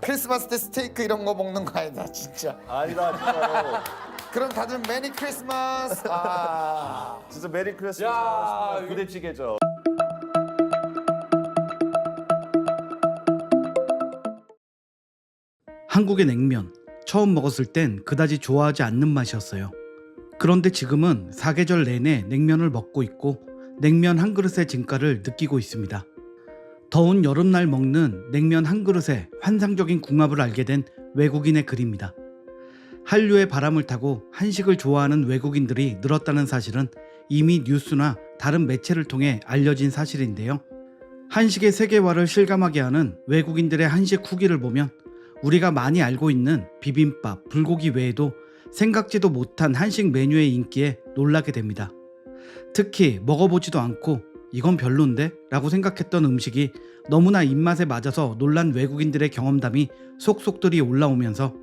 크리스마스 때 스테이크 이런 거 먹는 거 아니다 진짜. 아니다 진짜로. 그럼 다들 메리 크리스마스. 진짜 메리 야, 크리스마스 부대찌개죠. 한국의 냉면 처음 먹었을 땐 그다지 좋아하지 않는 맛이었어요. 그런데 지금은 사계절 내내 냉면을 먹고 있고 냉면 한 그릇의 진가를 느끼고 있습니다. 더운 여름날 먹는 냉면 한 그릇의 환상적인 궁합을 알게 된 외국인의 글입니다. 한류의 바람을 타고 한식을 좋아하는 외국인들이 늘었다는 사실은 이미 뉴스나 다른 매체를 통해 알려진 사실인데요. 한식의 세계화를 실감하게 하는 외국인들의 한식 후기를 보면 우리가 많이 알고 있는 비빔밥, 불고기 외에도 생각지도 못한 한식 메뉴의 인기에 놀라게 됩니다. 특히 먹어보지도 않고 이건 별론데? 라고 생각했던 음식이 너무나 입맛에 맞아서 놀란 외국인들의 경험담이 속속들이 올라오면서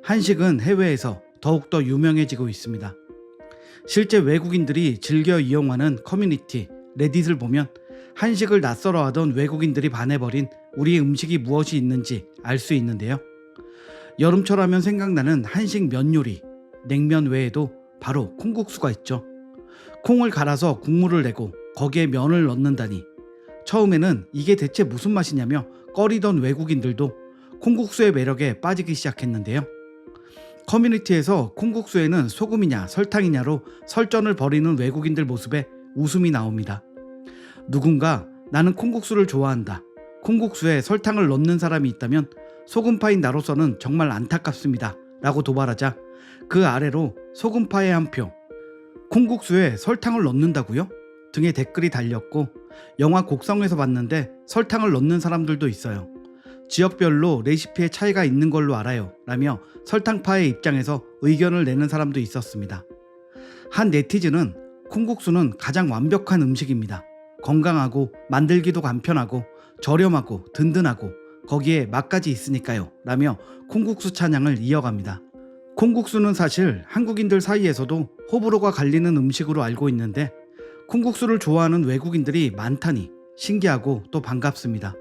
한식은 해외에서 더욱더 유명해지고 있습니다. 실제 외국인들이 즐겨 이용하는 커뮤니티 레딧을 보면 한식을 낯설어 하던 외국인들이 반해버린 우리 음식이 무엇이 있는지 알 수 있는데요. 여름철 하면 생각나는 한식 면 요리, 냉면 외에도 바로 콩국수가 있죠. 콩을 갈아서 국물을 내고 거기에 면을 넣는다니 처음에는 이게 대체 무슨 맛이냐며 꺼리던 외국인들도 콩국수의 매력에 빠지기 시작했는데요. 커뮤니티에서 콩국수에는 소금이냐 설탕이냐로 설전을 벌이는 외국인들 모습에 웃음이 나옵니다. 누군가 나는 콩국수를 좋아한다, 콩국수에 설탕을 넣는 사람이 있다면 소금파인 나로서는 정말 안타깝습니다 라고 도발하자 그 아래로 소금파의 한 표, 콩국수에 설탕을 넣는다고요? 등의 댓글이 달렸고 영화 곡성에서 봤는데 설탕을 넣는 사람들도 있어요. 지역별로 레시피에 차이가 있는 걸로 알아요 라며 설탕파의 입장에서 의견을 내는 사람도 있었습니다. 한 네티즌은 콩국수는 가장 완벽한 음식입니다. 건강하고 만들기도 간편하고 저렴하고 든든하고 거기에 맛까지 있으니까요 라며 콩국수 찬양을 이어갑니다. 콩국수는 사실 한국인들 사이에서도 호불호가 갈리는 음식으로 알고 있는데 콩국수를 좋아하는 외국인들이 많다니 신기하고 또 반갑습니다.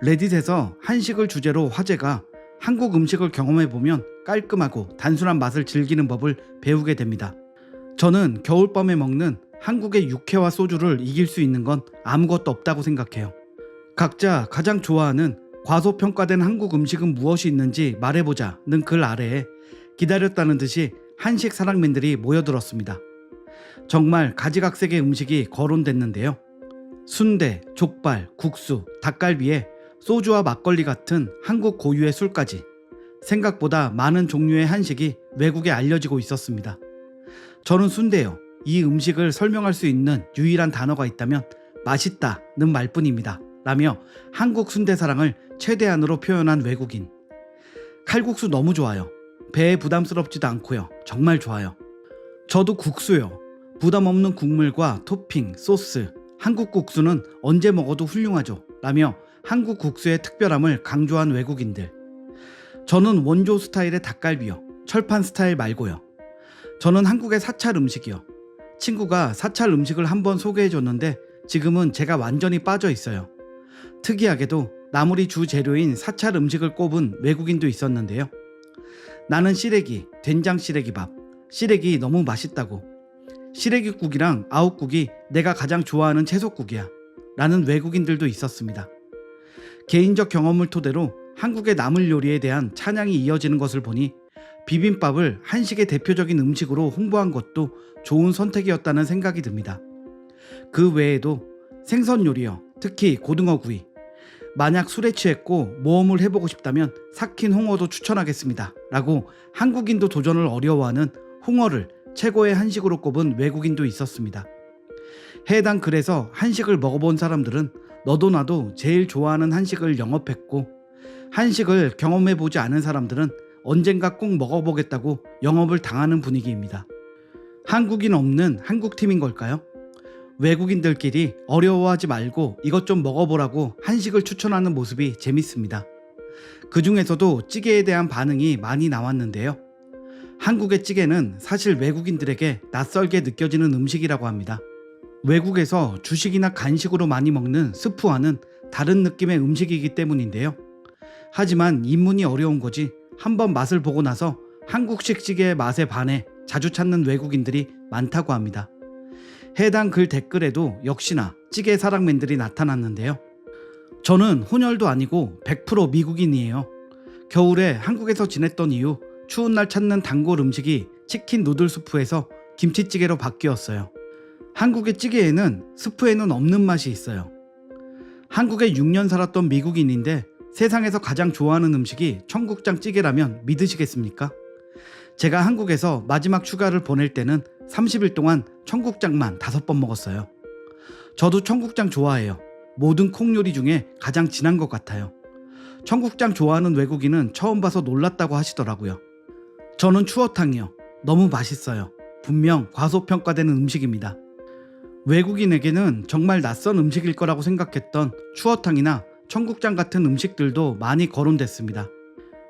레딧에서 한식을 주제로 화제가 한국 음식을 경험해보면 깔끔하고 단순한 맛을 즐기는 법을 배우게 됩니다. 저는 겨울밤에 먹는 한국의 육회와 소주를 이길 수 있는 건 아무것도 없다고 생각해요. 각자 가장 좋아하는 과소평가된 한국 음식은 무엇이 있는지 말해보자는 글 아래에 기다렸다는 듯이 한식 사랑맨들이 모여들었습니다. 정말 가지각색의 음식이 거론됐는데요. 순대, 족발, 국수, 닭갈비에 소주와 막걸리 같은 한국 고유의 술까지 생각보다 많은 종류의 한식이 외국에 알려지고 있었습니다. 저는 순대요, 이 음식을 설명할 수 있는 유일한 단어가 있다면 맛있다는 말뿐입니다 라며 한국 순대 사랑을 최대한으로 표현한 외국인. 칼국수 너무 좋아요. 배에 부담스럽지도 않고요. 정말 좋아요. 저도 국수요. 부담 없는 국물과 토핑, 소스, 한국 국수는 언제 먹어도 훌륭하죠 라며 한국 국수의 특별함을 강조한 외국인들. 저는 원조 스타일의 닭갈비요. 철판 스타일 말고요. 저는 한국의 사찰 음식이요. 친구가 사찰 음식을 한번 소개해줬는데 지금은 제가 완전히 빠져 있어요. 특이하게도 나물이 주 재료인 사찰 음식을 꼽은 외국인도 있었는데요. 나는 시래기, 된장 시래기밥, 시래기 너무 맛있다고, 시래기국이랑 아욱국이 내가 가장 좋아하는 채소국이야 라는 외국인들도 있었습니다. 개인적 경험을 토대로 한국의 나물 요리에 대한 찬양이 이어지는 것을 보니 비빔밥을 한식의 대표적인 음식으로 홍보한 것도 좋은 선택이었다는 생각이 듭니다. 그 외에도 생선 요리요, 특히 고등어구이, 만약 술에 취했고 모험을 해보고 싶다면 삭힌 홍어도 추천하겠습니다 라고 한국인도 도전을 어려워하는 홍어를 최고의 한식으로 꼽은 외국인도 있었습니다. 해당 글에서 한식을 먹어본 사람들은 너도 나도 제일 좋아하는 한식을 영업했고, 한식을 경험해보지 않은 사람들은 언젠가 꼭 먹어보겠다고 영업을 당하는 분위기입니다. 한국인 없는 한국팀인 걸까요? 외국인들끼리 어려워하지 말고 이것 좀 먹어보라고 한식을 추천하는 모습이 재밌습니다. 그 중에서도 찌개에 대한 반응이 많이 나왔는데요. 한국의 찌개는 사실 외국인들에게 낯설게 느껴지는 음식이라고 합니다. 외국에서 주식이나 간식으로 많이 먹는 스프와는 다른 느낌의 음식이기 때문인데요. 하지만 입문이 어려운 거지 한번 맛을 보고 나서 한국식 찌개의 맛에 반해 자주 찾는 외국인들이 많다고 합니다. 해당 글 댓글에도 역시나 찌개 사랑맨들이 나타났는데요. 저는 혼혈도 아니고 100% 미국인이에요. 겨울에 한국에서 지냈던 이후 추운 날 찾는 단골 음식이 치킨 누들 수프에서 김치찌개로 바뀌었어요. 한국의 찌개에는 스프에는 없는 맛이 있어요. 한국에 6년 살았던 미국인인데 세상에서 가장 좋아하는 음식이 청국장 찌개라면 믿으시겠습니까? 제가 한국에서 마지막 휴가를 보낼 때는 30일 동안 청국장만 5번 먹었어요. 저도 청국장 좋아해요. 모든 콩 요리 중에 가장 진한 것 같아요. 청국장 좋아하는 외국인은 처음 봐서 놀랐다고 하시더라고요. 저는 추어탕이요. 너무 맛있어요. 분명 과소평가되는 음식입니다. 외국인에게는 정말 낯선 음식일 거라고 생각했던 추어탕이나 청국장 같은 음식들도 많이 거론됐습니다.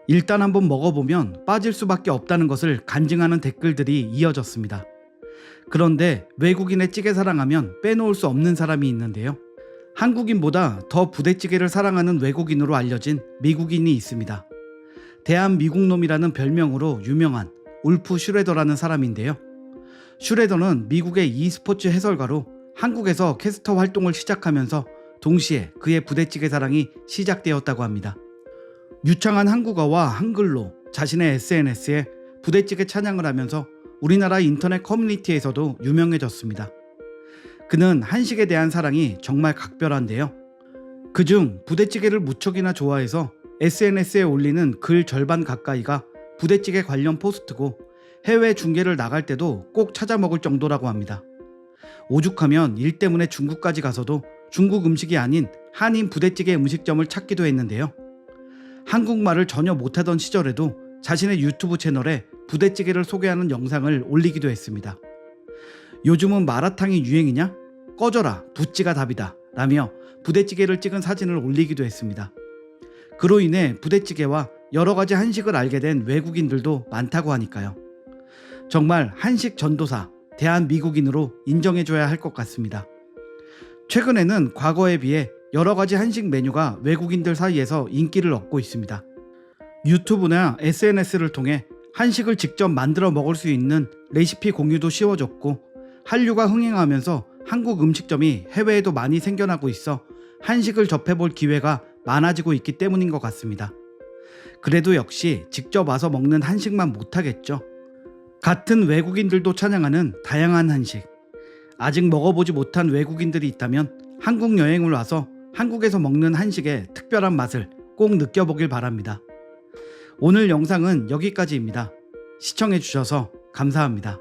일단 한번 먹어보면 빠질 수밖에 없다는 것을 간증하는 댓글들이 이어졌습니다. 그런데 외국인의 찌개 사랑하면 빼놓을 수 없는 사람이 있는데요. 한국인보다 더 부대찌개를 사랑하는 외국인으로 알려진 미국인이 있습니다. 대한미국놈이라는 별명으로 유명한 울프 슈레더라는 사람인데요. 슈레더는 미국의 e스포츠 해설가로 한국에서 캐스터 활동을 시작하면서 동시에 그의 부대찌개 사랑이 시작되었다고 합니다. 유창한 한국어와 한글로 자신의 SNS에 부대찌개 찬양을 하면서 우리나라 인터넷 커뮤니티에서도 유명해졌습니다. 그는 한식에 대한 사랑이 정말 각별한데요. 그중 부대찌개를 무척이나 좋아해서 SNS에 올리는 글 절반 가까이가 부대찌개 관련 포스트고 해외 중계를 나갈 때도 꼭 찾아 먹을 정도라고 합니다. 오죽하면 일 때문에 중국까지 가서도 중국 음식이 아닌 한인 부대찌개 음식점을 찾기도 했는데요. 한국말을 전혀 못하던 시절에도 자신의 유튜브 채널에 부대찌개를 소개하는 영상을 올리기도 했습니다. 요즘은 마라탕이 유행이냐? 꺼져라, 부찌가 답이다 라며 부대찌개를 찍은 사진을 올리기도 했습니다. 그로 인해 부대찌개와 여러 가지 한식을 알게 된 외국인들도 많다고 하니까요. 정말 한식 전도사, 대한미국인으로 인정해줘야 할 것 같습니다. 최근에는 과거에 비해 여러 가지 한식 메뉴가 외국인들 사이에서 인기를 얻고 있습니다. 유튜브나 SNS를 통해 한식을 직접 만들어 먹을 수 있는 레시피 공유도 쉬워졌고 한류가 흥행하면서 한국 음식점이 해외에도 많이 생겨나고 있어 한식을 접해볼 기회가 많아지고 있기 때문인 것 같습니다. 그래도 역시 직접 와서 먹는 한식만 못하겠죠. 같은 외국인들도 찬양하는 다양한 한식. 아직 먹어보지 못한 외국인들이 있다면 한국 여행을 와서 한국에서 먹는 한식의 특별한 맛을 꼭 느껴보길 바랍니다. 오늘 영상은 여기까지입니다. 시청해주셔서 감사합니다.